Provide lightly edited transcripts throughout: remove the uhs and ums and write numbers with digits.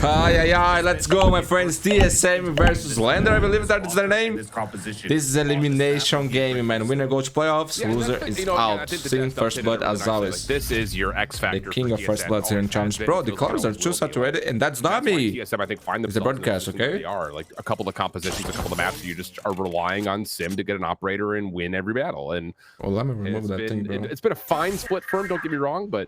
Let's go, my friends. TSM versus Landor, I believe that is their name. This is elimination game, man. Winner goes to playoffs, loser is out. Seeing first blood as always. This is your X factor. The king of first bloods here in challenge. Bro, the colors are too saturated, and that's not me. TSM, I think, find it's a broadcast, okay? They are like a couple of compositions, a couple of maps. You just are relying on Sim to get an operator and win every battle. And well, let me remove that thing, bro. It's been a fine split for him. Don't get me wrong, but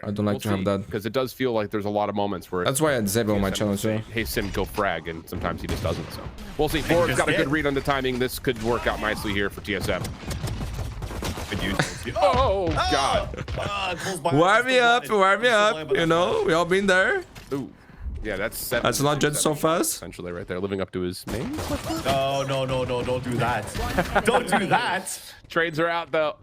I don't like to have that because it does feel like there's a lot of moments where that's why I disable my challenge. Say, hey Sim, go frag, and sometimes he just doesn't. So we'll see. Ford's got a good read on the timing. This could work out nicely here for TSM. Oh God! Warm me up, warm me up. You know, we all been there. Ooh. Yeah, that's not just so fast. Essentially, right there, living up to his name. No, don't do that. Don't do that. Trades are out though.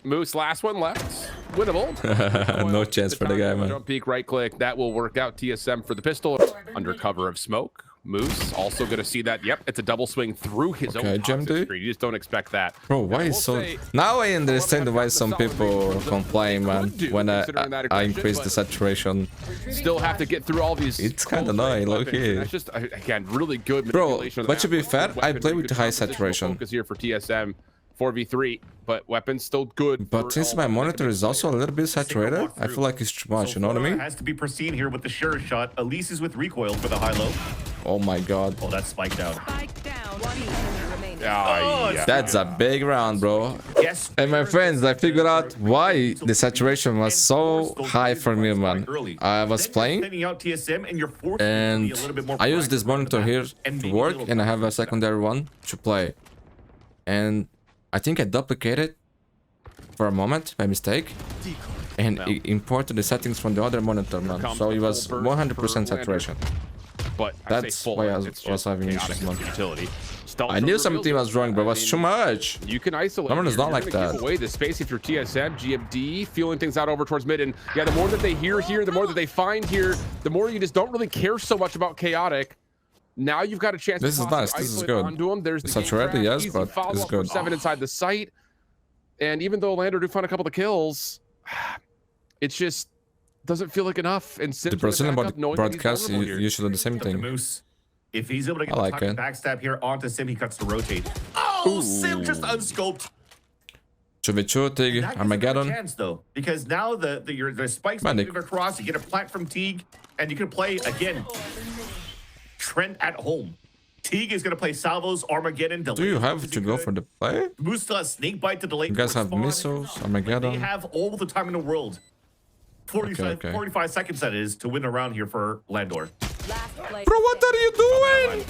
Moose, last one left. Winnable. No chance for the guy, man. Jump peek, right click. That will work out. TSM for the pistol. Under cover of smoke. Moose also going to see that. Yep, it's a double swing through his own screen. You just don't expect that. Bro, why is so... Now I understand why some people complain, man, when I increase the saturation. Still have to get through all these... It's kind of annoying, low-key. That's just, again, really good manipulation. Bro, but to be fair, I play with high saturation. Focus here for TSM. 4v3, but weapons still good. But since my monitor is also a little bit saturated, I feel like it's too much, you know what I mean? Has to be pristine here with the sure shot. Elise is with recoil for the high-low. Oh my God. Oh, that's spiked down. That's a big round, bro. Yes. And my friends, I figured out why the saturation was so high for me, man. I was playing, and I use this monitor here to work, and I have a secondary one to play. And I think I duplicated for a moment by mistake and imported the settings from the other monitor, man. So it was 100% saturation. But that's why I was having issues, man. I knew something was wrong, but it was too much. You can isolate. Someone is not like that. Give away the space if you're TSM, GMD, feeling things out over towards mid. And yeah, the more that they hear here, the more that they find here, the more you just don't really care so much about chaotic. Now you've got a chance. This is nice. This is good. There's the saturated, yes, but it's good. 7 inside the site, and even though Landor do find a couple of kills, it just doesn't feel like enough. And the Brazilian broadcast is usually the same thing. If he's able to get the backstab here onto Sim, he cuts the rotate. Oh, Sim just unscoped. 2v2, Tig, Armageddon. Chance, though, because now the spikes move across. You get a plant from Teague, and you can play again. Trent at home. Teague is going to play salvos, Armageddon, delay. Do you have to go for the play? Moose still has snake bite to delay. You guys have missiles, Armageddon. They have all the time in the world. 45 seconds that is to win a round here for Landor. Bro, what are you doing?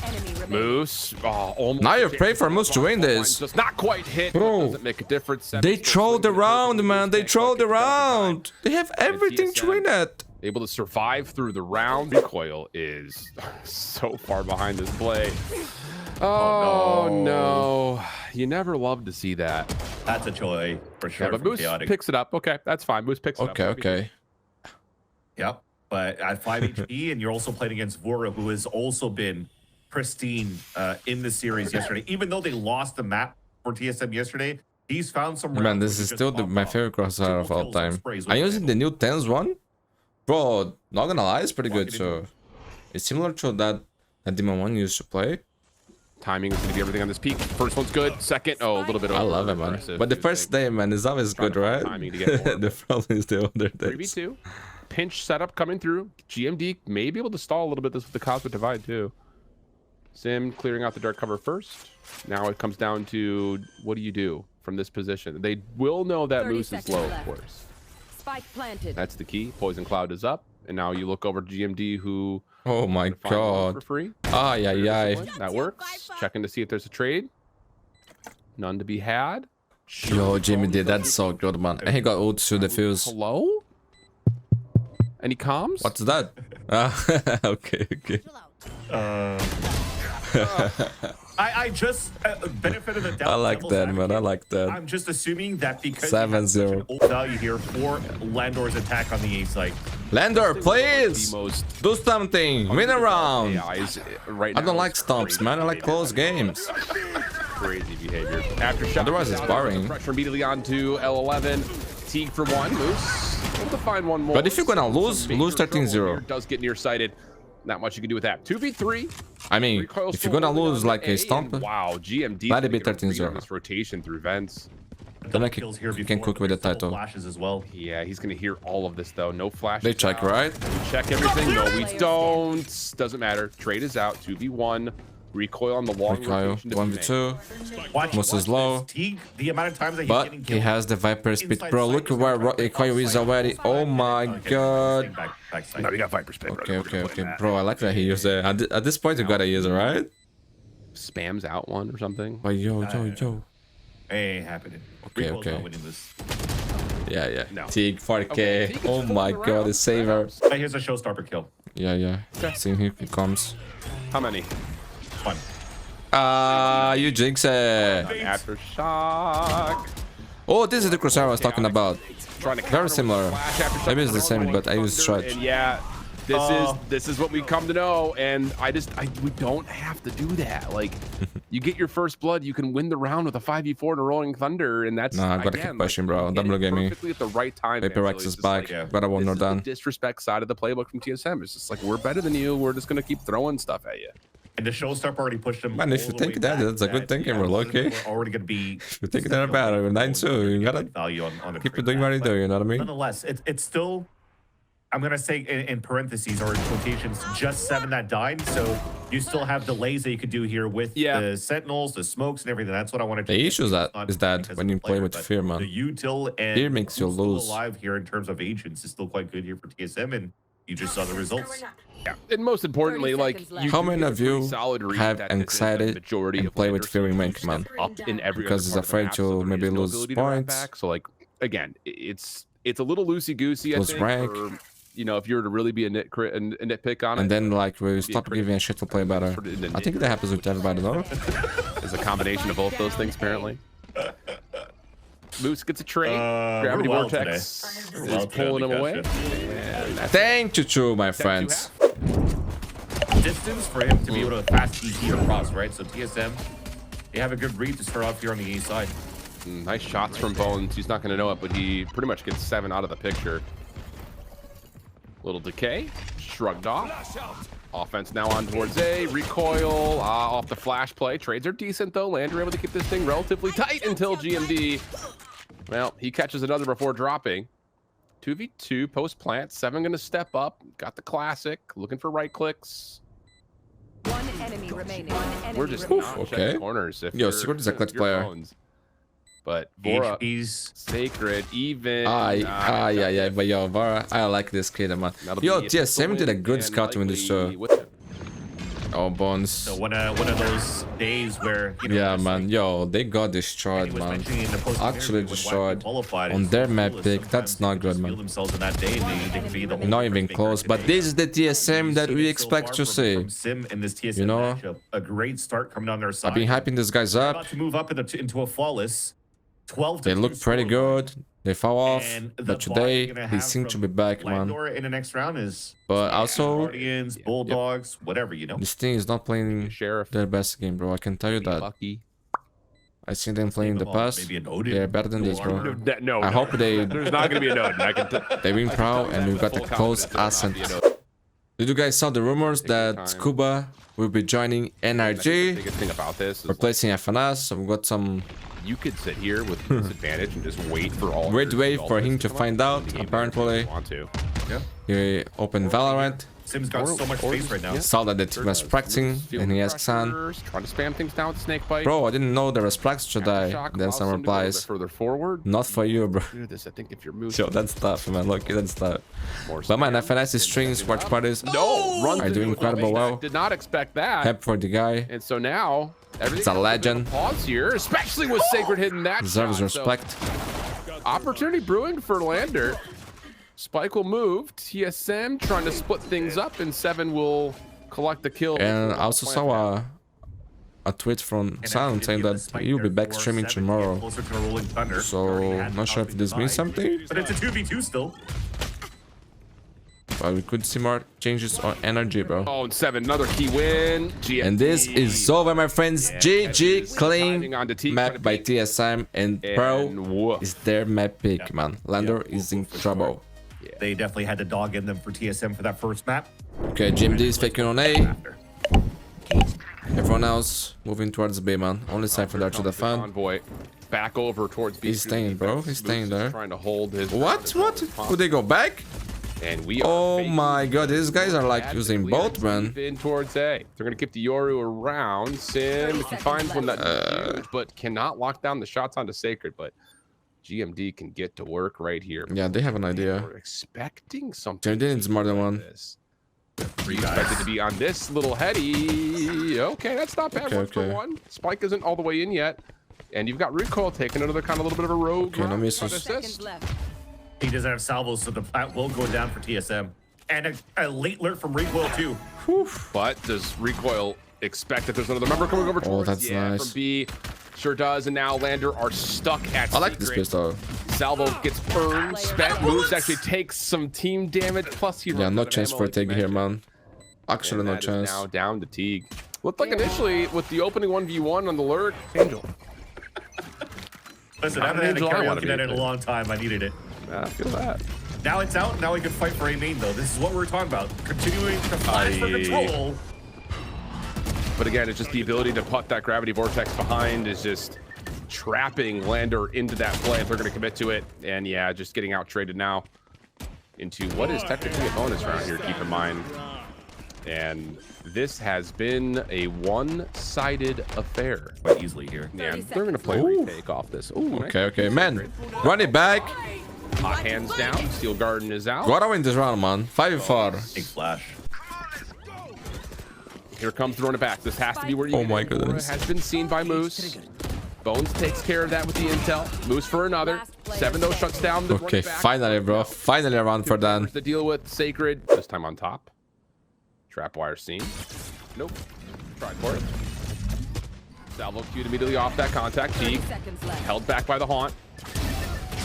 Moose. Oh, now you pray for Moose to win this. Does not quite hit. Bro, doesn't make a difference. They trolled around, man. They trolled around. They have everything to win it. Able to survive through the round. Recoil is so far behind this play. Oh no. You never love to see that. That's a joy for sure. Yeah, but Moose picks it up. Okay, that's fine. Moose picks it up. Okay. Yep. But at 5 HP, and you're also playing against Vora, who has also been pristine in the series yesterday. Even though they lost the map for TSM yesterday, he's found some. Man, this is still my favorite crosshair of all time. I'm using the new TENS one. Bro, not gonna lie, it's pretty good. So it's similar to that Demon one used to play. Timing is gonna be everything on this peak. First one's good. Second, a little bit. I love it, man. But the first day, man, is always good, right? The problem is the other days. 3v2. Pinch setup coming through. GMD may be able to stall a little bit this with the Cosmic Divide too. Sim clearing out the dark cover first. Now it comes down to what do you do from this position? They will know that Moose is low, of course. Spike planted. That's the key. Poison Cloud is up, and now you look over to GMD, who. Oh my God! For free. That works. Checking to see if there's a trade. None to be had. Yo, GMD, that's so good, man. And he got ult to the fuse. Hello. Any comms? What's that? Okay. I just benefited the doubt. I like that, man. I like that. I'm just assuming that because 7-0 value here for Landor's attack on the A site. Landor, please do something. Win a round. Right I don't like stomps, man. I like close games. Crazy behavior. After shot, otherwise it's boring. Pressure immediately onto L11. Teague for one. Moose able to find one more. But if you're gonna lose 13-0. Does get nearsighted. Not much you can do with that. 2v3. I mean, Recoil if you're gonna still lose on like a and stomp, wow, GMD let it be gonna get a read 13-0. on this rotation through vents. then I can cook with the title. Flashes as well. Yeah, he's gonna hear all of this though. No flash. They check, right? We check everything. No, we don't. Doesn't matter. Trade is out. 2v1. Recoil on the long Recoil, rotation. to 1v2. Moose is low. The amount of times that he's But getting he killed. has the Viper speed. Bro, look at where Recoil is already. Oh my god. No, we got Viper spin. Okay. Bro, I like that he used it. At this point, you gotta use it, right? Spams out one or something. But yo. Ain't happening. Okay. Not winning this. Yeah. No. Teague, 40k. Okay, Teague is Oh my fooling god, around. the saver. Here's a showstopper kill. Yeah. See, here he comes. How many? Fun. You jinx it. Aftershock. Oh, this is the Crusader I was talking about. Trying to Very counter similar. with flash aftershock Maybe it's the same, running but I use thunder, stretch. And yeah, this is what we come to know, and we don't have to do that. Like, you get your first blood, you can win the round with a 5v4 and a rolling thunder, and that's Nah, I gotta again, keep pushing, like, bro. you get Double it game me. perfectly at the right time. Paper man. Rex So is it's just back. like, But I won't this know is the done. disrespect side of the playbook from TSM. It's just like, we're better than you. We're just gonna keep throwing stuff at you. And the showstopper already pushed him. Man, if all you the think way that, back. that's a good thinking, bro. Okay. We're already gonna be. You think that bad? 9-2. You gotta value on the keep trade doing what you back. do. You know what I mean? Nonetheless, it's still. I'm gonna say in parentheses or in quotations, just 7 that died. So you still have delays that you could do here with the sentinels, the smokes, and everything. That's what I want to. The issue is that when you play with fear, man, the util and fear makes you who's still lose. alive here in terms of agents is still quite good here for TSM, and you just saw the results. Yeah, and most importantly, like, you How do many get a of you pretty solid read have that this is the anxiety majority and of play with players fearing who Mank, step man? up in every Because other he's part of the afraid map, to so there maybe is no lose ability to run points. back. So, like, again, it's a little loosey goosey. I Lose think, rank. for, you know, if you were to really be a nitpick on it, And then like we be a stop critic. giving a shit to play better. Sort of in the I think that happens with everybody, though. is a combination of both those things apparently. Moose gets a trade. Gravity we're wild Vortex today. We're is wild today, pulling him away. gotcha. And that's Thank you, too, my that friends. Distance for him to be able to fast ET across, right? So TSM, they have a good read to start off here on the A side. Nice shots from Bones. He's not going to know it, but he pretty much gets 7 out of the picture. Little decay, shrugged off. Offense now on towards A. Recoil off the flash play. Trades are decent though. Landor able to keep this thing relatively tight until GMD. Well, he catches another before dropping. 2v2 post plant. 7 going to step up. Got the classic. Looking for right clicks. One enemy remaining. We're just Oof, not okay. checking corners. If Yo, you're- Sigurd is a clutch you're player. Bones. But Vora, HP's Sacred, even. Yeah. But yo, Vara, I like this kid, man. That'll Yo, be TSM did a win good and scout in this show. likely with- Oh, Bones. so one of those days where Yeah, just man. like Yo, they got he destroyed, was man. mentioning in the post Actually interview when destroyed Wacky qualified, on it's their so map cool that pick. sometimes That's not they good, just man. feel themselves in that day, and they can be the whole Not different even thing close. for But today. this is the TSM You've that seen we it so expect far to see. from Sim in this TSM You know? matchup. A great start coming on their side. I've been hyping these guys They're up. about to move up into a flawless 12 to They look 2 pretty scoreline. good. They fall off. And the But bot today, you're gonna they have seem to from be back, man. Landor in the next round is But also, Guardians, Bulldogs, whatever, you know. this team is not playing Sheriff. their best game, bro. I can tell you that. Lucky. I seen them playing in the past. Maybe an Odin. They're better than this, bro. No, I hope they There's not going to be a node. I can they win pro and we got the close ascent. Did you guys saw the rumors that time. Scuba will be joining The NRG, biggest thing about this is replacing FNS? So we got some you could sit here with disadvantage and just wait for all. weird your way for results him to to come find up out. in the game if Apparently, you want to. Yeah. he opened Valorant, Sim's got so much space right now. saw that the team was practicing, and he asked San, Trying to spam things down with snake bite. "Bro, I didn't know there was practice today." Aftershock Then allows San him to go a little bit replies, further forward. "Not for you, bro." Do this. I think if you're moving. Yo, that's tough, man. Look, that's tough. more But man, spam, FNS strings, watch parties, No, runs are into doing it. incredible well. Did not expect that. Happy for the guy. And so now everything It's a has bit of legend. Pause here, especially with Sacred hitting that. Deserves shot. So, respect. opportunity brewing for Landor. Spike will move. TSM trying to split things up, and 7 will collect the kill. And before I also the saw plant. a tweet from And Sound actually saying give the that spike he'll be there back for streaming 7 to get tomorrow. closer to the Rolling Thunder. So Already had not sure if this means something. something, But it's a 2v2 still. but we could see more changes on energy, bro. Oh, and 7, another key win. GMD. And this is over, my friends. GG clean Diving onto T, map by TSM, and Pro And woof. is their map pick, man. Landor is in trouble. They they definitely had the dog in them for TSM for that first map. Okay, GMD is faking on A. After. Everyone else moving towards B, man. Only Cypher there to defend. Envoy back over towards B. He's staying, bro. He's staying there. Trying to hold his. What? Would they go back? And we are Oh my god, these guys are like using both, man. In towards A. They're gonna keep the Yoru around. Sim, if he finds one, that's huge, but cannot lock down the shots onto Sacred. But GMD can get to work right here. Yeah, they have an idea. We're expecting something. GMD needs more than one. We expected to be on this little heady. Okay, that's not bad. Work for one. Spike isn't all the way in yet. And you've got Recoil taking another kind of little bit of a rogue. Okay, no misses. Seconds left. He doesn't have salvos, so the plant will go down for TSM. And a late alert from Recoil too. But does Recoil expect that there's another member coming over towards? That's nice. From B. Sure does, and now Landor are stuck at I like this pistol. Salvo gets burned, spent, moves, actually takes some team damage, plus he Yeah, no chance for a Tig here, man. Actually, no chance. Now down to Teague. Looked like initially with the opening 1v1 on the lurk. Angel. Listen, I haven't had a karaoke night in a long time. I needed it. I feel that. Now it's out. Now we can fight for A main, though. This is what we're talking about. Continuing to fight for control. But again, it's just the ability to put that gravity vortex behind is just trapping Landor into that play if they're going to commit to it. And yeah, just getting out traded now into what is technically a bonus round here, keep in mind. And this has been a one-sided affair. Quite easily here. Yeah, they're going to play a retake off this. Ooh, Okay, man. Run it back. Hot hands down. Steel Garden is out. Gotta win this round, man. 5-4. Big flash. Here comes throwing it back. This has to be where you Oh my goodness. has been seen by Moose. Bones takes care of that with the intel. Moose for another. 7-0 shuts down the Okay, finally, bro. Finally a round for Dan. to deal with Sacred. This time on top. Trap wire seen. Nope. Try for it. Salvo queued immediately off that contact. Teague held back by the haunt.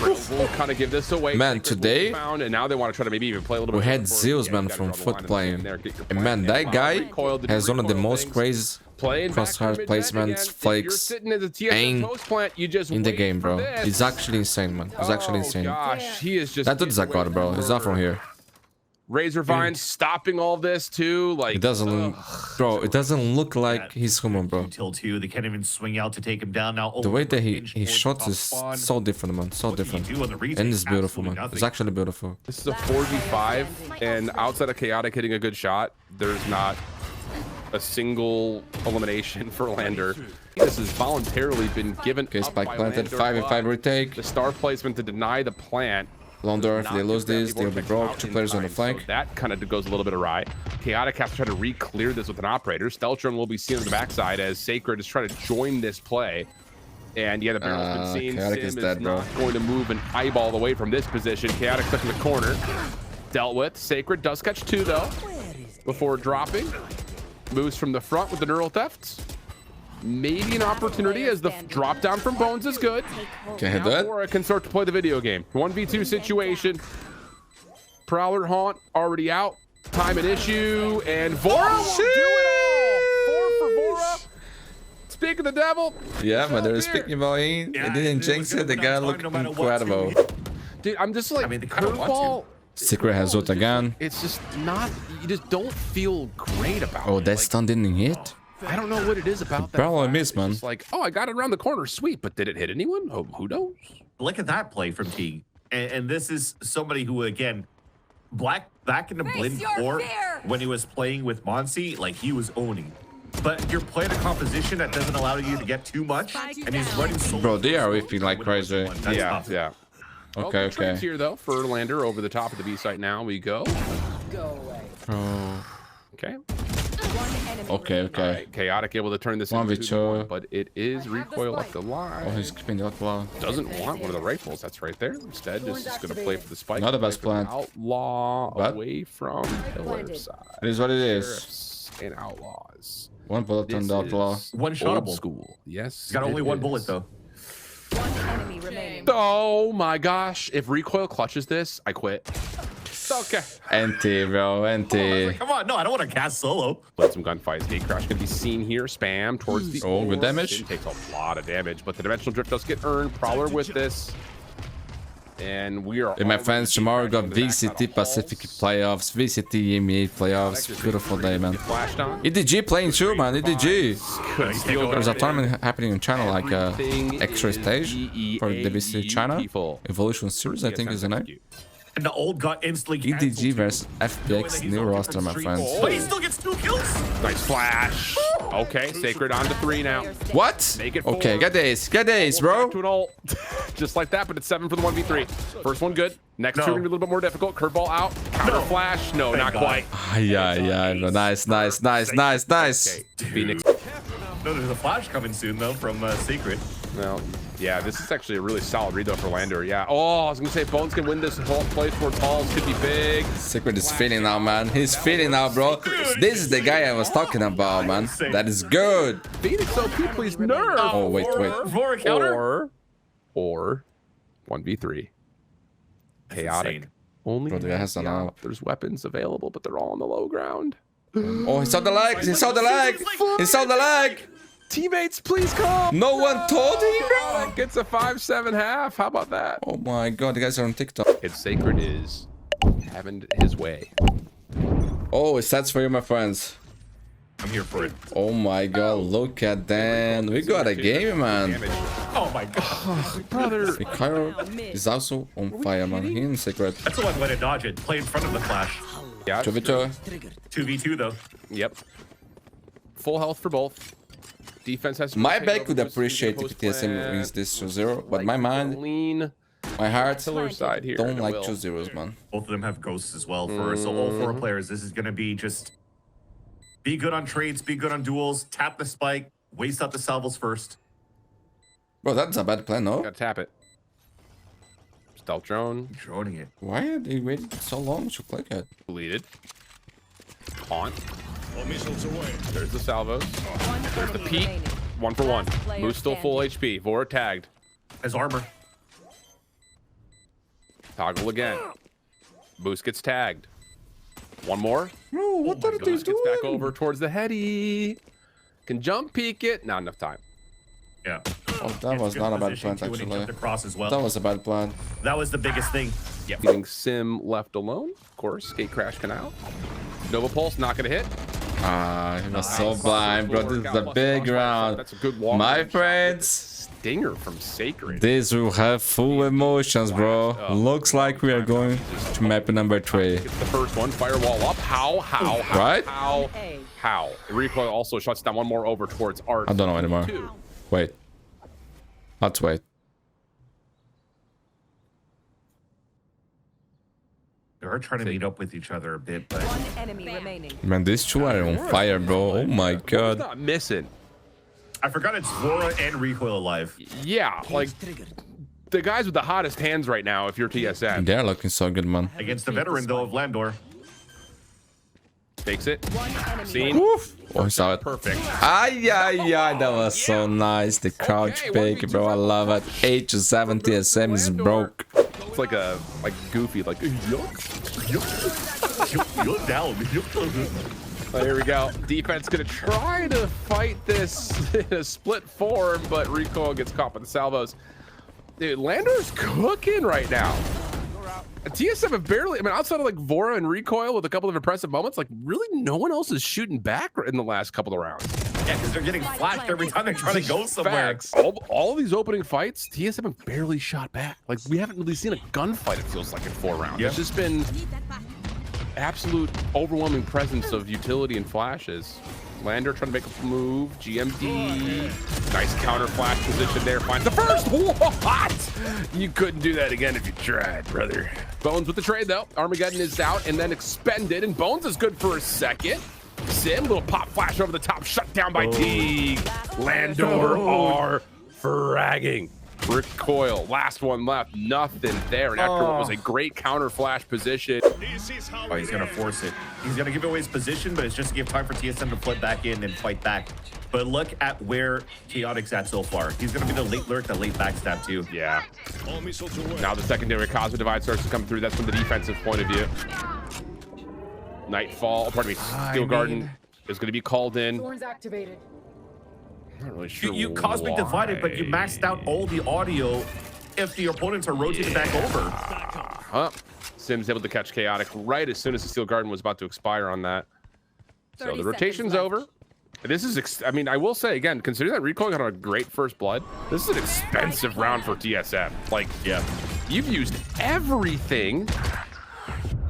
We'll kind of give this away. Man, today found, and now they want to try to maybe even play a little we bit. had Zeus, man, from foot playing. And man, that guy has one of the most crazy crosshair placements, flakes, aim in the game, bro. He's actually insane, man. He's actually insane. Gosh, he is just. That dude's a god, bro. He's not from here. Razor Vine stopping all this too. Like It doesn't, bro. It doesn't look like he's human, bro. Until two, they can't even swing out to take him down now. The way that he shots is so different, man. So different. And it's beautiful, man. It's actually beautiful. This is a 4v5, and outside of Chaotic hitting a good shot, there's not a single elimination for Landor. This has voluntarily been given Okay, up spike by planted. Landor, 5-5 retake. the star placement to deny the plant. Landor, if they lose this, they'll be broke. 2 players on the flank. So that kind of goes a little bit awry. Chaotic has to try to re-clear this with an operator. Steltron will be seen on the backside as Sacred is trying to join this play. And yeah, the barrel's been seen. Chaotic Sim is dead, bro. not going to move an eyeball away from this position. Chaotic stuck in the corner. Dealt with. Sacred does catch 2 though. Before dropping. Moves from the front with the neural thefts. Maybe an opportunity as the drop down from Bones is good. Can he do it? Or can start to play the video game. 1v2 situation. Prowler Haunt already out. Time an issue. And Vora will do it all. 4 for Vora. Speak of the devil. Yeah, but they're speaking about it. They didn't jinx it. The guy looked incredible. Dude, I'm just like, I mean, they kinda want curveball. Secret has ult again. It's just not, you just don't feel great about it. Oh, that stun didn't hit? I don't know what it is about that. Probably flag. miss, It's man. just like, oh, I got it around the corner, sweet, but did it hit anyone? Oh, who knows? Look at that play from Teague. And this is somebody who, again, back in the Blend Core, when he was playing with Monsi, like he was owning. But you're playing a composition that doesn't allow you to get too much, and he's running so. Bro, they are whiffing like crazy. That's Yeah, tough. yeah. Okay, Well, trades okay. here though for Landor over the top of the B site. Now we go. Oh, Okay. okay, All okay. right. Chaotic able to turn this into 1v2. 2v1, but it is recoil left Oh, alive. he's keeping the outlaw. Doesn't want one of the rifles. That's right there. Instead, just is going to play for the spike. Not the best Play for plan. the Outlaw But- away from pillar side. It is what it is. Sheriffs and outlaws. One bullet on This the outlaw. is One old shotable. school. Yes. He's got only it one is. bullet, though. One enemy remaining. Oh my gosh! If recoil clutches this, I quit. Okay. Anti, bro, anti. Come on, no, I don't want to cast solo. Let some gunfights. Gate crash can be seen here. Spam towards the. Oh, good orb. damage. It takes a lot of damage, but the dimensional drift does get earned. Prowler with this. And we are. Hey, my friends, tomorrow we got VCT Pacific playoffs, VCT EMEA playoffs. Beautiful day, man. EDG playing too, man. EDG. There's a tournament happening in China, like X-ray stage for the VCT China Evolution Series, I think is the name. And the old got instantly EDG versus FPX new roster, my friends. But he still gets 2 kills. Nice flash. Okay, Sacred on to 3 now. What? Make it Okay, 4. get this, bro. To an ult. Just like that, but it's 7 for the 1v3. First one good. Next 2 are gonna be a little bit more difficult. Curveball out. Counter flash. No, not quite. Yeah. Nice. Okay. Phoenix. No, there's a flash coming soon though from Secret. Well, yeah, this is actually a really solid read though for Landor. Yeah. Oh, I was gonna say Bones can win this whole play towards halls. Could be big. Secret is feeling now, man. He's feeling now, bro. This is the guy I was talking about, man. That is good. Phoenix OP, please nerf. Oh, wait. For a counter. Or 1v3. Chaotic. Insane. Only Bro, the guy has an out. there's weapons available, but they're all on the low ground. Oh, he saw the lag. He saw the lag. He saw the lag. Teammates, please come. No one told him, bro. Gets a 5-7 half. How about that? Oh my god, the guys are on TikTok. It's Sacred is having his way. Oh, it starts for you, my friends. I'm here for it. Oh my god, look at that. We got a game, man. Oh my god. Brother. Mikhail is also on fire, man. He in Secret. That's the one way to dodge it. Play in front of the flash. Yeah. 2v2 though. Yep. Full health for both. Defense has. My back would appreciate if TSM wins this 2-0, but my mind, lean. my heart, Pillar side here. don't like 2-0s, man. Both of them have ghosts as well. So all 4 players, this is gonna be just be good on trades, be good on duels, tap the spike, waste out the salvos first. Bro, that's a bad plan, no? Gotta tap it. Stealth drone. Droning it. Why are they waiting so long to click it? Deleted. Taunt. There's the salvos. There's the peak. 1 for 1. Moose still full HP. Vora tagged. As armor. Toggle again. Boost gets tagged. 1 more. Bro, what are they Boost gets doing? back over towards the heady. Can jump peek it. Not enough time. Yeah. Oh, that was not a bad Position plan, too, and he actually. jumped across as well. That was a bad plan. That was the biggest thing. Yep. Getting Sim left alone. Of course. Gate crash canal. Nova Pulse not gonna hit. Ah, he was so blind, bro. This is a big round. That's a good walk. My friends, Stinger from Sacred. this will have full emotions, bro. Looks like we are going to map number 3. It's the first one. Firewall up. How? Right? How? Recoil also shuts down 1 more over towards Art. I don't know anymore. 2. Wait. Let's wait. They are trying to meet up with each other a bit, but One enemy remaining. Man, these 2 are on fire, bro. Oh my He's god. not missing. I forgot it's Vora and Recoil alive. Yeah, like the guys with the hottest hands right now. If you're TSM, They're looking so good, man. Against the veteran though of Landor. fakes it. One enemy Seen. Oof. Oh, he saw it. Perfect. Ay, that was so nice. The crouch pick, bro. I love it. 8-7 TSM is broke. It's like a goofy yuck. You're down. Oh, here we go. Defense gonna try to fight this in a split form, but Recoil gets caught by the salvos. Dude, Landor's cooking right now. TSM have barely, I mean, outside of like Vora and Recoil with a couple of impressive moments, like really no one else is shooting back in the last couple of rounds. Yeah, because they're getting flashed every time they're trying to go somewhere. Facts. All of these opening fights, TSM have barely shot back. Like we haven't really seen a gunfight, it feels like, in 4 rounds. Yeah. It's just been absolute overwhelming presence of utility and flashes. Landor trying to make a move. GMD. Nice counter flash position there. Finds the first. What? You couldn't do that again if you tried, brother. Bones with the trade, though. Armageddon is out and then expended. And Bones is good for a second. Sim, little pop flash over the top. Shut down by Teague. Landor are fragging. Recoil. Last one left. Nothing there. And after what was a great counter flash position. Oh, he's going to force it. He's going to give away his position, but it's just to give time for TSM to flip back in and fight back. But look at where Chaotic's at so far. He's going to be the late lurk, the late backstab too. Yeah. Now the secondary Cosmo Divide starts to come through. That's from the defensive point of view. Nightfall, pardon me, Steel Garden is going to be called in. Thorns activated. I'm not really sure You Cosmic Divided, but you maxed out all the audio if the opponents are rotating back over. Sim's able to catch Chaotic right as soon as the Steel Garden was about to expire on that. So the rotation's over. This is, I mean, I will say again, considering that Recoil got a great first blood, this is an expensive round for TSM. Like, Yeah. you've used everything,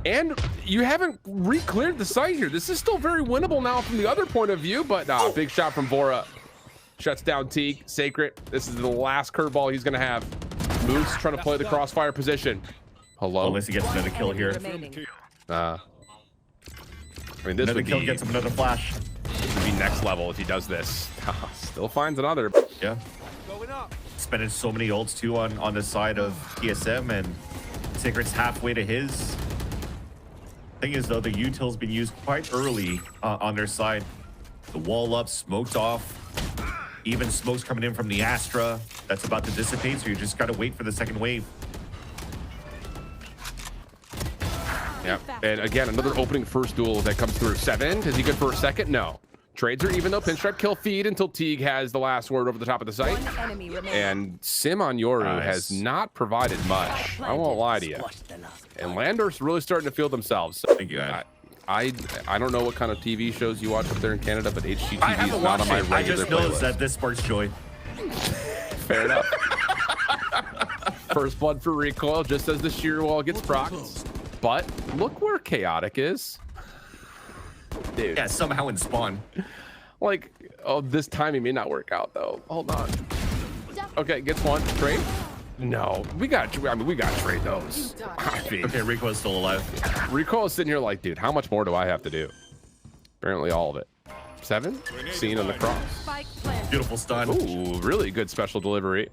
and you haven't re-cleared the site here. This is still very winnable now from the other point of view, but big shot from Vora. Shuts down Teague. Sacred. This is the last curveball he's going to have. Moose trying to play the crossfire position. Hello. Unless he gets another kill here. I mean, this Another would kill be, gets him another flash. this would be next level if he does this. Still finds another. Yeah. Spending so many ults too on the side of TSM, and Sacred's halfway to his. Thing is though, the util's been used quite early on their side. The wall up, smoked off. Even smoke's coming in from the Astra that's about to dissipate, so you just gotta wait for the second wave. Yep. And again, another opening first duel that comes through. 7, is he good for a second? No. Trades are even though Pinstripe kill feed until Teague has the last word over the top of the site. And Sim on Yoru has not provided much. I won't lie to you. And Landor's really starting to feel themselves. Thank you. I don't know what kind of TV shows you watch up there in Canada, but HGTV I is haven't not on watched my it. I regular just know playlist. that this sparks joy. Fair enough. First blood for Recoil just as the shear wall gets procced. But look where Chaotic is. Dude. Yeah, somehow in spawn. Like, oh, this timing may not work out though. Hold on. Okay, gets one. Trade? No, we got to trade those. I mean, Okay, Rico's still alive. Recoil is sitting here like, dude, how much more do I have to do? Apparently all of it. 7? Seen on the cross. Beautiful stun. Ooh, really good special delivery.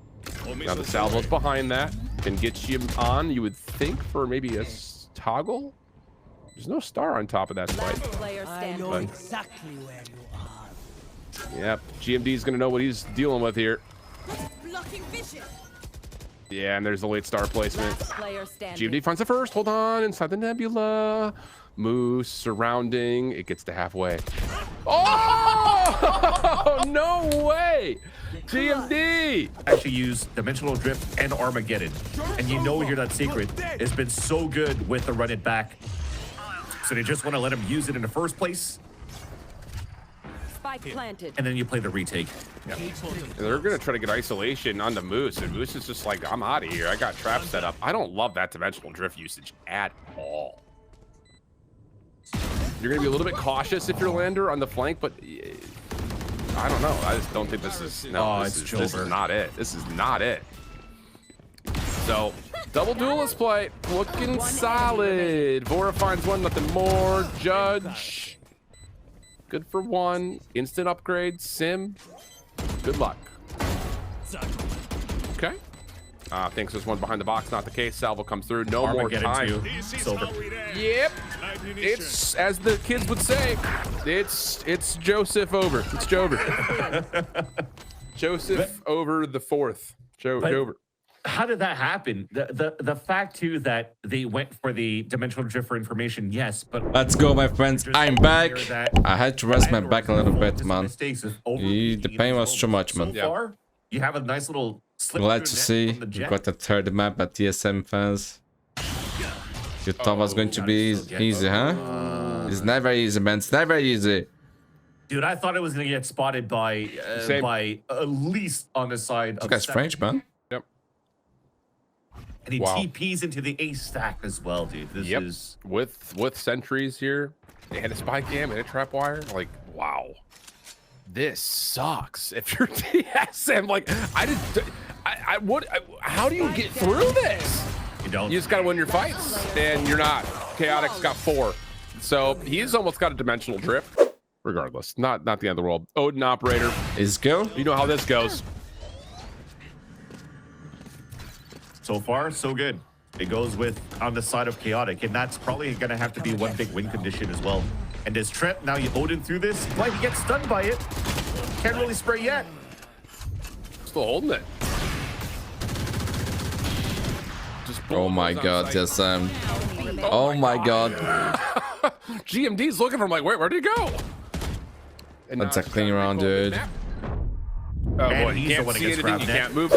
Now the salvo's behind that. Can get you on, you would think, for maybe a toggle? There's no star on top of that spike. I know exactly where you are. Yep, GMD's gonna know what he's dealing with here. Blocking vision. Yeah, and there's the late star placement. GMD GMD finds the first. Hold on, inside the nebula. Moose surrounding. It gets to halfway. Oh no way! GMD. Actually use Dimensional Drift and Armageddon. And you know here that Secret has been so good with the run it back. So they just want to let him use it in the first place. Spike planted. And then you play the retake. Yep. They're gonna try to get isolation on the Moose, and Moose is just like, I'm out of here. I got traps set up. I don't love that Dimensional Drift usage at all. You're gonna be a little bit cautious if you're Landor on the flank, but I don't know. I just don't think this is. No, this is not it. This is not it. So, double duelist play, looking solid. Vora finds one, nothing more. Judge, good for one. Instant upgrade. Sim, good luck. Okay. Thinks there's one behind the box, not the case. Salvo comes through. No more time. It's over. Yep. It's, as the kids would say, it's Joseph over. It's Jover. Joseph over the 4th. Jover. How did that happen? The fact too that they went for the Dimensional Drift for information, yes, but Let's go, my friends. I'm back. I had to rest my back a little bit, man. The pain was too much, man. So far, you have a nice little slip. Glad to see we got the 3rd map at TSM fans. You thought it was going to be easy, huh? It's never easy, man. It's never easy. Dude, I thought it was gonna get spotted by at least on the side. This guy's French, man. Yep. And he TPs into the ace stack as well, dude. This is with sentries here. They had a spike cam and a trap wire. Like, wow. This sucks. If you're TSM, like, how do you get through this? You don't. You just gotta win your fights, and you're not. Chaotic's got 4, so he's almost got a Dimensional Drift. Regardless, not the end of the world. Odin operator. Is go? You know how this goes. So far, so good. It goes with on the side of Chaotic, and that's probably gonna have to be one big win condition as well. And this Trent, now you Odin through this, but he gets stunned by it. Can't really spray yet. Still holding it. Oh my god, TSM. Oh my god. GMD's looking for him like, where'd he go? And that's a clean round, dude. Oh boy, you can't see anything, you can't move.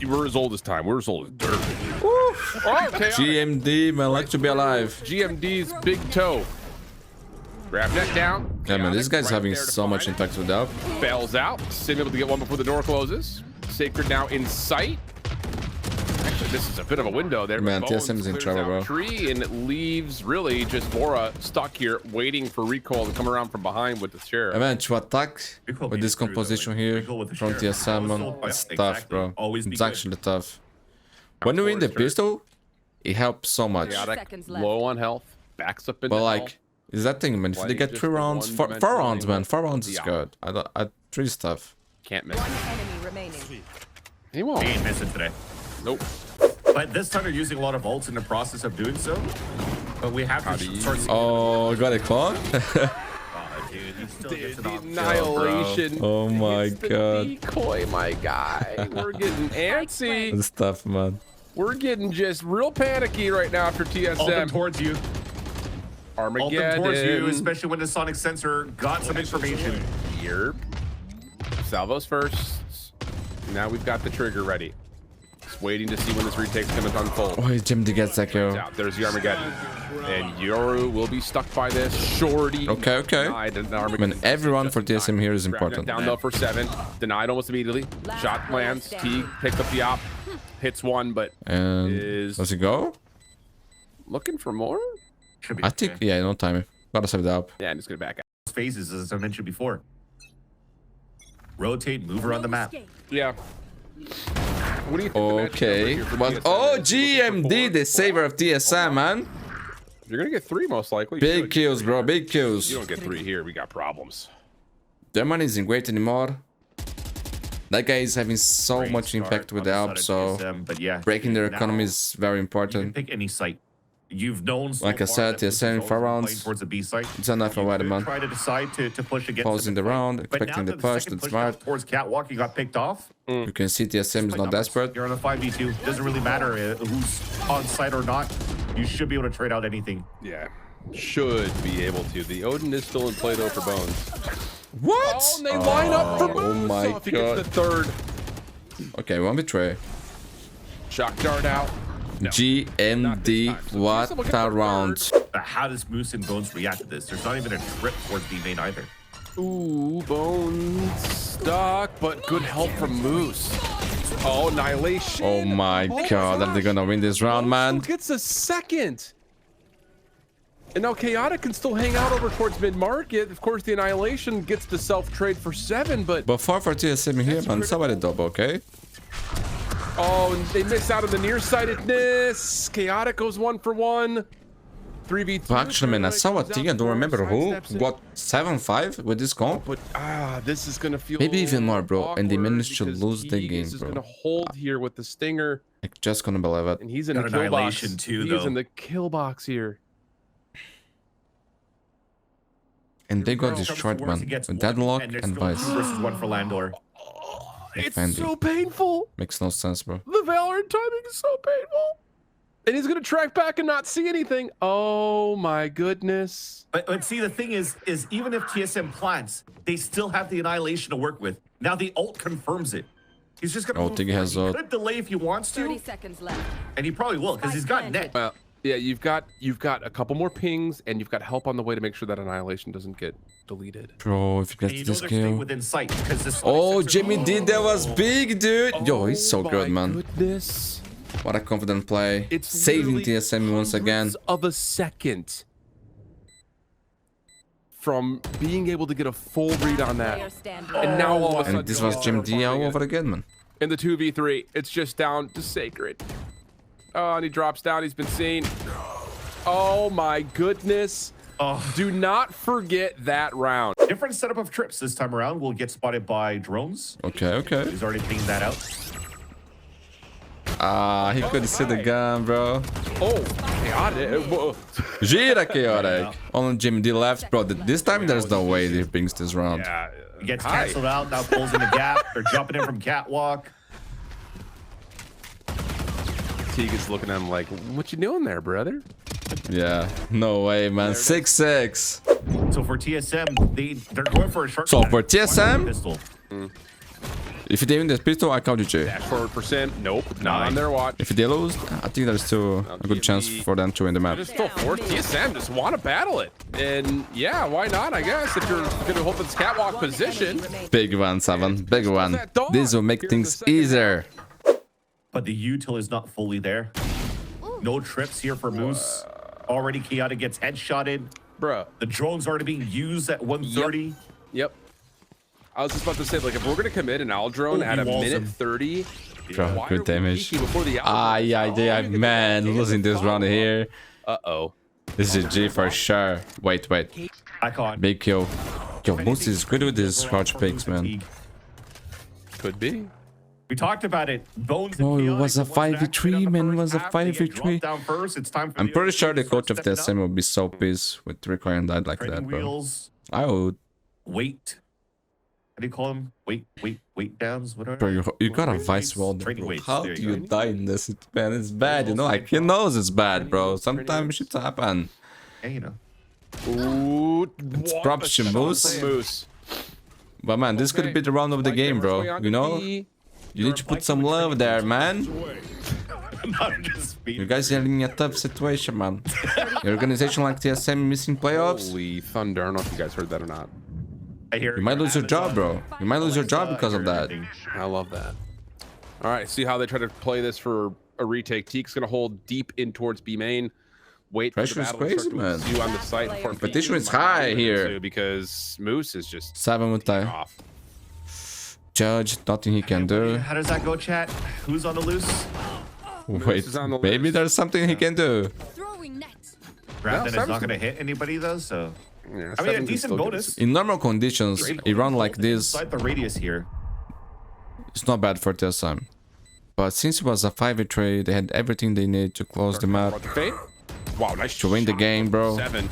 we're as old as time. We're as old as dirt. Oh, okay. GMD, man, like to be alive. GMD's big toe. Grab that down. Yeah, man, this guy's Right having there to so much find impact with that. it. Bails out. Sim able to get one before the door closes. Sacred now in sight. Actually, this is a bit of a window there. Man, but TSM Bones is in clears trouble, out bro. Tree, and it leaves really just Vora stuck here, waiting for recall to come around from behind with the sheriff. I mean, to attack Recall with this being through, though, composition like, here recall with the from sheriff. TSM, man, Also, it's yeah, tough, exactly. bro. Always be It's good. actually tough. When you win the Forward, pistol, it helps so much. Chaotic, Seconds left. low on health, backs up into But hell. like, is that thing, man? If they Playing get just 3 the rounds, four one-dimensional rounds, man. angle. 4 rounds is Yeah. good. I 3 stuff. Can't miss. One enemy remaining. He won't. He ain't missing today. Nope. But this time they're using a lot of ults in the process of doing so. But we have How to do you- start. Oh, got a clone? Dude, he still gets an off kill, bro. Annihilation. Oh my It's the God. decoy, my guy. We're getting antsy. Good stuff, man. We're getting just real panicky right now after All them TSM. towards you. All them Armageddon. towards you, especially when the sonic sensor got some information. Here. Salvos first. Now we've got the trigger ready. Just waiting to see when this retake's going to unfold. Oh, Jim to get that kill. Out. There's the Armageddon. And Yoru will be stuck by this. Shorty. Okay, okay. Denied an I Armageddon. mean, everyone for TSM here is Grab that important. Down low for 7. Denied almost immediately. Shot lands. T picks up the op. Hits one, but And is does he go? looking for more? Should be I think, yeah, no time. Gotta save that up. Yeah, I'm just gonna back out. phases, as I mentioned before. Rotate, move around the map. Yeah. What do you think? the matchup Okay. number here for But TSM oh, is? You looking for GMD, four? the saver of TSM, man. You're gonna get 3 most likely. You Big should. kills, bro. Big kills. You don't get 3 here. We got problems. Their money isn't great anymore. That guy is having so Great much start impact with on the the help, side so of TSM, but yeah, breaking their now economy is very You can important. pick any site. You've known so Like I far said, that Moose TSM has always for been rounds. playing towards the B site. It's enough You already, could man. try to decide to push against Pausing them the and fight. round, But expecting now the that push, second that's push smart. towards Catwalk, you got picked off. You can see TSM is not desperate. You're on a 5v2. Doesn't really matter who's on site or not. You should be able to trade out anything. Yeah. Should be able to. The Odin is still in play though for Bones. What? Oh, and they line up for Oh Moose. my If he gets God. the 3rd. Okay, one betray. Shock dart out. No. GMD, Not this time. So what TSM will get a the round. How does Moose and Bones react to this? There's not even a trip towards B main either. Ooh, Bones stuck, but good help from Moose. Oh, Annihilation. Oh my God, are they gonna win this round, man? Bones gets a 2nd. And now Chaotic can still hang out over towards mid-market. Of course, the Annihilation gets to self-trade for 7, but... But 4 for TSM here, man. Somebody double, okay? Oh, and they miss out on the nearsightedness. Chaotic goes 1 for 1. 3v2. Well, actually, man, I saw a Comes out thing, I don't for remember who. sidesteps it. Got 7-5 with this comp? But this is gonna feel Maybe even more, bro, and they awkward managed to because lose the he game, is bro. gonna hold here with the stinger, I just couldn't believe it. and he's in Got the kill box. Annihilation too, He's though. in the kill box here. And they got Comes to destroyed, worst, he man. gets With one, deadlock there's and still vice. 2 versus 1 for Landor. It's Fendi. so painful. Makes no sense, bro. The Valorant timing is so painful. And he's gonna track back and not see anything. Oh my goodness. But see, the thing is even if TSM plants, they still have the Annihilation to work with. Now the ult confirms it. He's just gonna Oh, move Tiggy forward. has He ult. could delay if he wants 30 to, seconds left. and he probably will because he's got net. Well, yeah, you've got a couple more pings, and you've got help on the way to make sure that Annihilation doesn't get deleted. Bro, if you And get you know this they're staying kill. within sight because this. Oh, Jimmy D, that was big, dude. Yo, he's so Oh good, my man. Goodness. What a confident play. It's Saving literally TSM once again. hundredths of a second from being able to get a full read on Player that. standing. And now all of a sudden, And this was Jim D all over again, man. in the 2v3, it's just down to Sacred. Oh, and he drops down. He's been seen. Oh my goodness. Oh. Do not forget that round. Different setup of trips this time around. We'll get spotted by drones. Okay, okay. He's already pinged that out. Ah, he couldn't see the gun, bro. Oh, chaotic. Whoa. Gira, chaotic. Only Jim D left, bro. This time there's no way he pings this round. Yeah. He gets Hi. canceled out. Now pulls in the gap. They're jumping in from catwalk. Teague is looking at him like, what you doing there, brother? Yeah, no way, man. 6-6. So for TSM, they're going for a short. So for TSM? pistol. If they win the pistol, I count GG. Dash forward for Sim. Nope, not on their watch. If they lose, I think there's still a good chance for them to win the map. Just full force. TSM just want to battle it. And yeah, why not, I guess, if you're going to hold this catwalk position. Big one, 7. Big one. This will make things easier. But the util is not fully there. No trips here for Moose. Already Chaotic gets headshotted. Bruh. The drone's already being used at 130. Yep. I was just about to say, like, if we're going to commit an owl drone at a minute 30, Bro, good damage. Before the owl Yeah, man, losing this round here. Uh-oh. This is G for sure. Wait. Icon. Big kill. Yo, Moose is good with his crouch picks, man. Could be. We talked about it. Bones Oh, and it was a Chaotic, the ones that 5v3, activate on the man. It first was a half, they get 5v3. dropped down first. It's time for I'm the pretty other sure the teams to coach of step TSM up. will be so pissed with requiring that like Training that, bro. wheels. I would. Weight. What do you call them? Weight downs, whatever. Bro, you got a Training vice weights. wall. Training weights. How There do you you go. die in this, man? It's bad, you know. Like he knows it's bad, bro. Sometimes shit happen. Yeah, you know. Ooh, It's what props a to shot Moose. from Moose. But man, this could be the round of the game, bro. You know, you need to put some love there, man. Not just speed. You guys are in a tough situation, man. Your organization like TSM missing playoffs. Holy thunder. I don't know if you guys heard that or not. I hear You might lose your job, bro. You might lose your job because of that. I love that. All right, see how they try to play this for a retake. Teek's going to hold deep in towards B main. Wait for Pressure the is battle to crazy, start to man. ensue on the site. before Competition is peeking high here. too, because Moose is just 7 would die. off. Judge, nothing he can do. How does that go, chat? Who's on the loose? Wait, is on the maybe loose. there's something he can do. Throwing net. Brandon is Seven's not going to hit anybody, though, so... Yeah, I mean, a Seven can decent still get bonus. us- In normal conditions, a run like this Inside the radius here. is not bad for TSM. But since it was a 5v3, they had everything they need to close the map, Fade. Wow, nice to win the shot. game, bro. 7.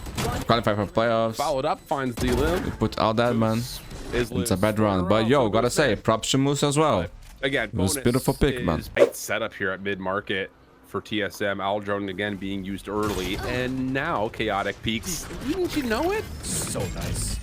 Qualify for playoffs. Followed up, finds the limb. Put all that, man. It's a bad run. But yo, gotta say, props to Moose as well. Again, It was bonus beautiful pick, man. is great setup here at mid-market for TSM. Owl drone again being used early, and now Chaotic peaks. Didn't you know it? So nice.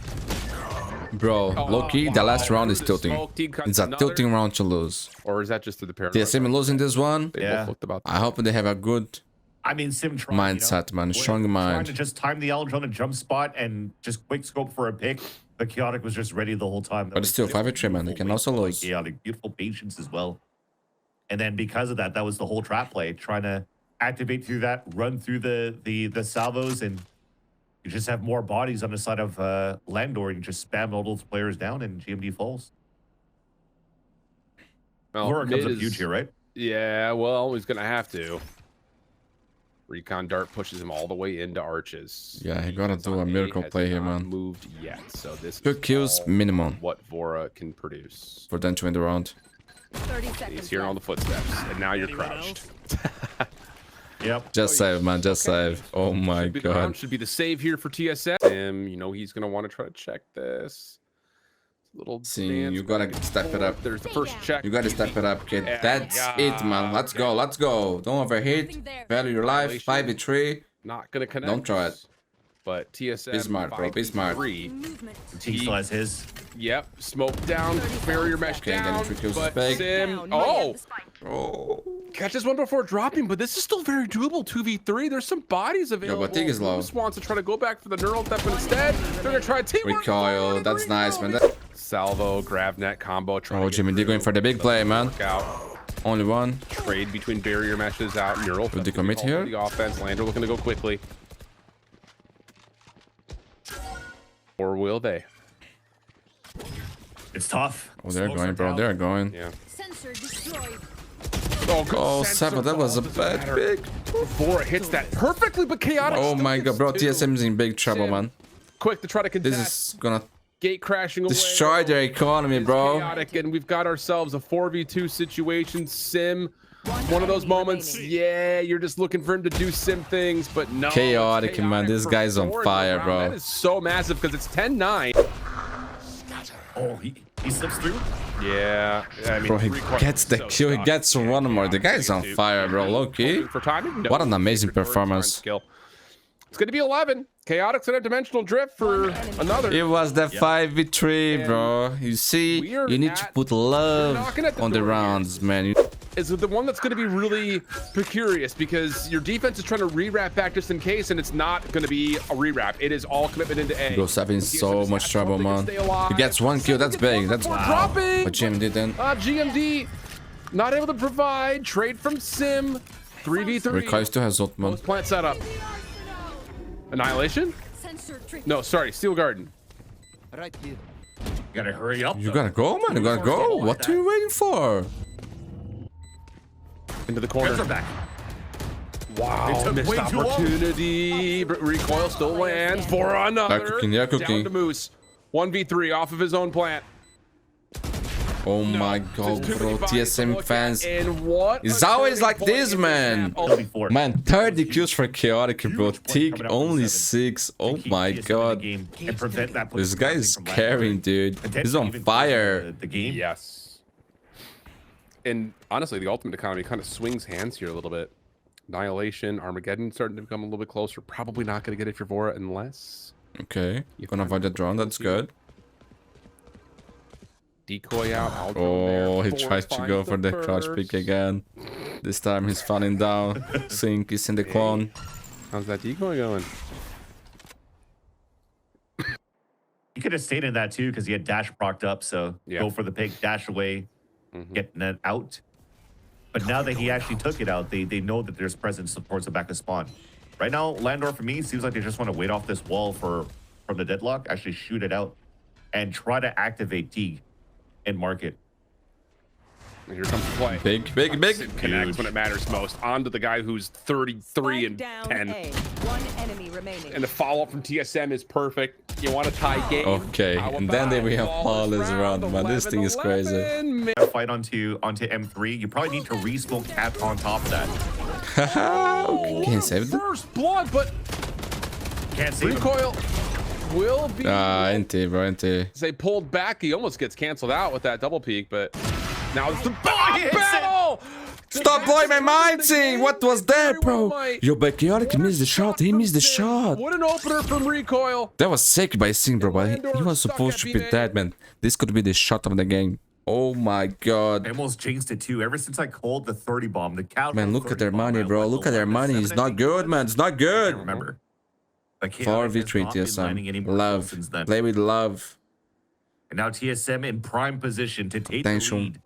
Bro, low-key, the last round is tilting. It's a tilting round to lose. Or is that just to the paranoid? TSM losing this one, They Yeah. both looked about. I hope they have a good I mean, Sim tried, mindset, man. Strong Trying mind. to just time the Aldron and jump spot and just quick scope for a pick. But Chaotic was just ready the whole time. That But was it's still beautiful, 5v3, man. They can beautiful also wait lose. by Chaotic. Beautiful patience as well. And then because of that, that was the whole trap play. Trying to activate through that, run through the salvos, and you just have more bodies on the side of Landor. You just spam all those players down and GMD falls. Laura comes up huge here, right? Yeah, well, he's gonna have to. Recon Dart pushes him all the way into arches. Yeah, he gotta He's do on a miracle has play here, not man. Moved yet, so this 2 is kills all minimum what Vora can produce. for them to win the round. 30 seconds. He's hearing all the footsteps, and now you're crouched. Yep. Just save, man. Just save. Oh my Should be the round, god. should be the save here for TSM. You know he's gonna want to try to check this. Little See, dance you gotta back step and it up. forth. There's the first check. You gotta step it up, kid. Yeah, That's it, man. Let's go. Let's go. Don't overheat. Value your life. 5v3. Not gonna connect. Don't try it. But TSM. Be smart, bro. Be smart. 5v3. Movement. He still has his. Yep. Smoke down. Barrier mesh Can't get down. him 3 kills But back. Sim. Down. Oh. Oh. Catches one before dropping, but this is still very doable. 2v3. There's some bodies available. but Tig is low. Moose wants to try to go back for the neural theft, but instead they're gonna try a teamwork. Recoil. That's nice, man. That... Salvo, grab net combo. trying Oh, to get Jimmy D through. going for the big play, man. Work out. Only one. Trade between barrier meshes out. Neural. Would they theft commit will be called here? for the offense. Landor looking to go quickly. Or will they? It's tough. Oh, they're Smokes going, are bro. down. They're going. Yeah. Sensor destroyed. Oh, good Oh, sensor 7. That was a ball. bad Doesn't pick. matter. Vora hits that perfectly, but Chaotic. Oh still my gets god, bro. 2. TSM is in big trouble, Sim, man. Quick to try to This contest. is gonna Gate crashing away. destroy their economy, It's bro. Chaotic, and we've got ourselves a 4v2 situation. Sim, one of those moments. Yeah, you're just looking for him to do Sim things, but no. it's Chaotic, man. This for guy's on Vora in the fire, round. bro. That is so massive because it's 10-9. Oh, he slips through. Yeah, I mean, Bro, he 3 quarters gets the so kill. He stuck. gets one more. The guy's on fire, bro. Low key. For timing? No. What an amazing Secret door, performance. skill. It's going to be 11. Chaotic set up dimensional drift for another. It was the 5v3, bro. You see, we are you need to at- put we're love knocking at the on the door here. rounds, man. Is the one that's going to be really precarious because your defense is trying to rewrap back just in case, and it's not going to be a rewrap. It is all commitment into A. Bro's having so much trouble, man. He gets 1 kill, that's big. That's dropping. But Jim didn't. GMD not able to provide. Trade from Sim. 3v3. Recoil still has ult, man. Post plant setup. Annihilation? Sensor trick. No, sorry, Steel Garden. Right here. You gotta hurry up. You gotta go, man. You gotta go. What are you waiting for? Into the Guns corner. are back. Wow, took missed way too long. opportunity. But recoil still lands for another. cooking, yeah, cooking. Down to Moose. 1v3 off of his own plant. Oh my god, Too bro. many bodies to TSM look fans. at, and what It's a always turning like point this, in man. map. Oh, 34. Man, 30 kills for Chaotic, bro. Huge point Teak coming out from only 7. 6. Oh Keep my TSM in the god. game and prevent that This guy is from landing. carrying, dude. Potentially He's on even fire. the game. Yes. And honestly, the ultimate economy kind of swings hands here a little bit. Annihilation, Armageddon starting to become a little bit closer. Probably not going to get it for Vora unless Okay. You're gonna avoid the drone. That's good. decoy out. Oh, he tries to go for the crouch pick again. This time he's falling down. Sync is in the clone. How's that decoy going? He could have stayed in that too because he had dash procced up. So Yeah. go for the pick, dash away, get that out. But now that he actually took it out, they know that there's presence towards the back of spawn. Right now, Landor for me seems like they just want to wait off this wall from the deadlock, actually shoot it out, and try to activate Teague and mark it. And here comes the play. Big, big, big. It connects when it matters most. On to the guy who's 33 and Down 10. A. One enemy remaining. And the follow-up from TSM is perfect. You want a tie game? Okay, How and then they about will have flawless round, man. This thing is crazy. 11-11. A fight onto M3, you probably need to re-smoke cap on top of that. Can't save them. First blood, but Can't save him. recoil will be. NT, bro, NT. They pulled back. He almost gets canceled out with that double peek, but now it's the he hits it. battle. Stop blowing my mind, Ting! What was that, bro? Yo, but Chaotic missed the shot. He missed the shot. What an opener from recoil. That was sick by Sing, bro. But he was supposed to be dead, man. This could be the shot of the game. Oh my I god. almost jinxed it too. Ever since I called the 30 bomb, the couch. Man, look at their money, bro. Look at their money. It's not good, man. It's not I good. remember. Like, 4v3 TSM. Love. Since then. Play with love. And now TSM in prime position to take the Potential. lead.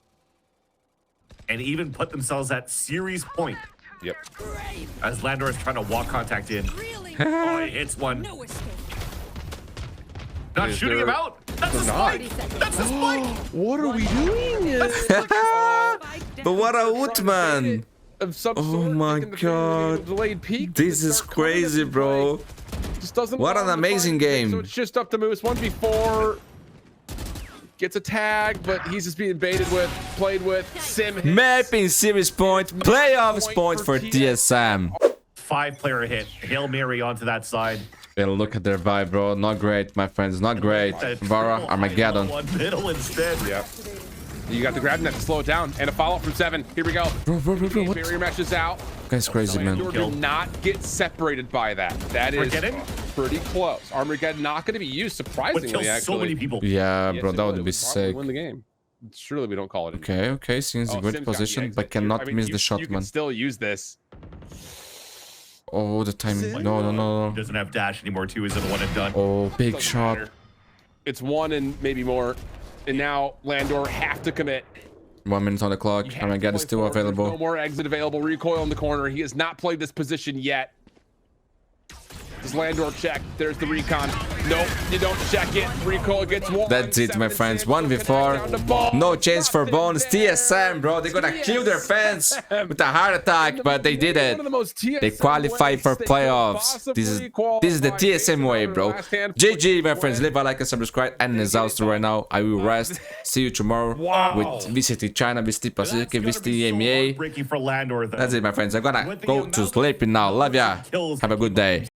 And even put themselves at series point Yep. as Landor is trying to walk contact in. Really? Oh, he hits one. No escape. Not Is shooting there- him out. That's a They're not. spike. That's a spike. What are we doing? But what a ult, man. Of some Oh sort, my making the god. delayed peak. This is crazy, bro. Just doesn't What allow an him to amazing find it, game. So it's just up to Moose. 1v4. Gets a tag, but he's just being baited with, played with. Sim hits. Mapping series point. Playoffs point for TSM. 5-player hit. Hail Mary onto that side. Yeah, look at their vibe, bro. Not great, my friends. Not great. That Vara, triple Armageddon. One middle instead. Yep. You got the grab net to slow it down. And a follow-up from 7. Here we go. Bro, what? Barrier meshes out. Guy's crazy, man. Landor did not get separated by that. That is Armageddon? pretty close. Armageddon not going to be used, Would surprisingly, kill actually. so many people. Yeah, Yes, bro, it that would. would It be probably sick. Win the game. Surely we don't call it. Okay, okay. Seems a Oh, great Sim's got the position, exit but here. cannot I mean, miss you- the shot, You man. can still use this. Oh, the timing. No, no, no, He no. doesn't have dash anymore too. Is it one and done? Oh, big Doesn't shot. matter. It's 1 and maybe more. And now Landor have to commit. 1 minute on the clock. You have to Armageddon play still forward. There's available. No more exit available. Recoil in the corner. He has not played this position yet. Does Landor check? There's the recon. Nope, you don't check it. Recoil gets 1. That's it, my 7 friends. Sim, 1v4. down to ball. No chance for Nothing bonus. there. TSM, bro. They're gonna kill their fans with a heart attack, but they did it. One of the most TSM They qualified for ways they could playoffs. This is possibly qualify the TSM way, based bro. on the last handful GG, my of friends. Leave a like and subscribe. And exhausted right now. I will rest. See you tomorrow with VCT China, VCT Pacific, VCT EMEA. Breaking for Landor though. That's it, my friends. I'm gonna go to sleep now. Love ya. Have a good day.